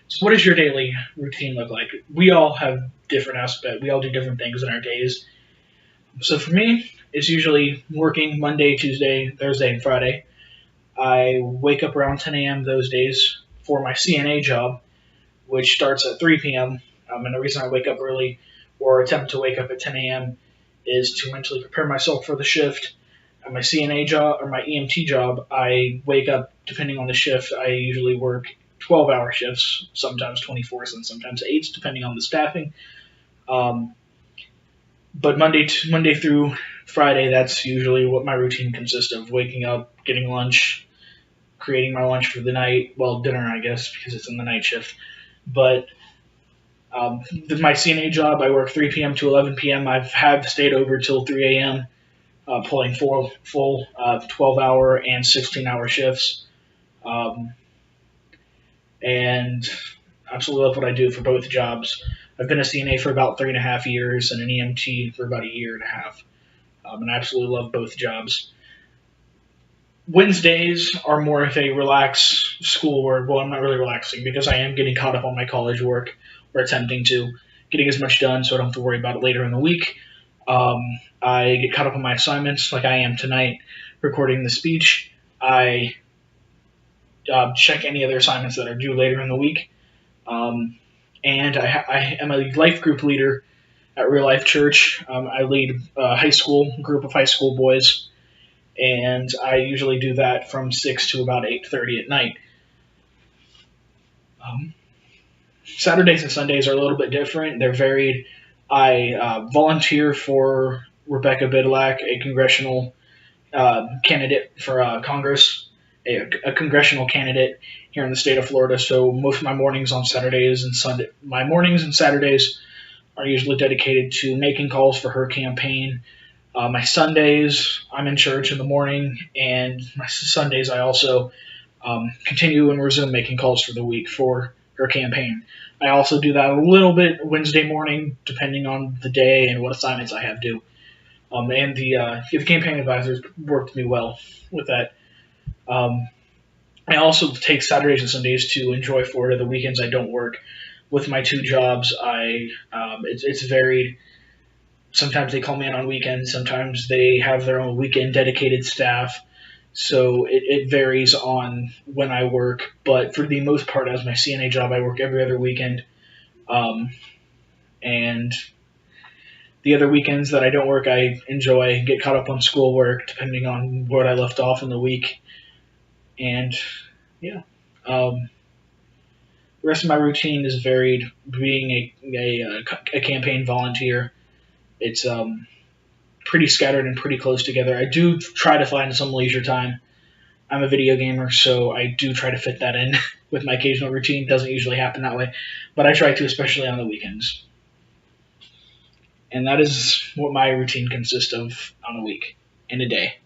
So what does your daily routine look like? We all have different aspects. We all do different things in our days. So for me, it's usually working Monday, Tuesday, Thursday, and Friday. I wake up around 10 a.m. those days for my CNA job, which starts at 3 p.m. And the reason I wake up early or attempt to wake up at 10 a.m. is to mentally prepare myself for the shift. At my CNA job or my EMT job, I wake up depending on the shift. I usually work 12-hour shifts, sometimes 24s and sometimes 8s, depending on the staffing. Um, but Monday through Friday, that's usually what my routine consists of: waking up, getting lunch, creating my lunch for the night. Well, dinner, I guess, because it's in the night shift. But my CNA job, I work 3 p.m. to 11 p.m. I've had stayed over till 3 a.m. Pulling full 12-hour and 16-hour shifts. Um, and I absolutely love what I do for both jobs. I've been a CNA for about 3.5 years and an EMT for about a year and a half. And I absolutely love both jobs. Wednesdays are more of a relaxed schoolwork. Well, I'm not really relaxing because I am getting caught up on my college work, or attempting to, getting as much done so I don't have to worry about it later in the week. I get caught up on my assignments like I am tonight, recording the speech. I check any other assignments that are due later in the week. And I am a life group leader at Real Life Church. I lead a group of high school boys, and I usually do that from 6 to about 8:30 at night. Saturdays and Sundays are a little bit different. They're varied. I volunteer for Rebecca Bidlack, a congressional candidate for Congress, a congressional candidate here in the state of Florida. So most of my mornings on Saturdays and my mornings and Saturdays are usually dedicated to making calls for her campaign. My Sundays, I'm in church in the morning, and my Sundays I also continue and resume making calls for the week for her campaign. I also do that a little bit Wednesday morning, depending on the day and what assignments I have due. And the campaign advisors worked me well with that. I also take Saturdays and Sundays to enjoy Florida. The weekends I don't work. With my two jobs, it's varied. Sometimes they call me in on weekends. Sometimes they have their own weekend dedicated staff. So it varies on when I work. But for the most part, as my CNA job, I work every other weekend. And the other weekends that I don't work, I enjoy, get caught up on schoolwork, depending on what I left off in the week. And yeah, the rest of my routine is varied. Being a campaign volunteer, it's pretty scattered and pretty close together. I do try to find some leisure time. I'm a video gamer, so I do try to fit that in with my occasional routine. It doesn't usually happen that way, but I try to, especially on the weekends. And that is what my routine consists of on a week, in a day.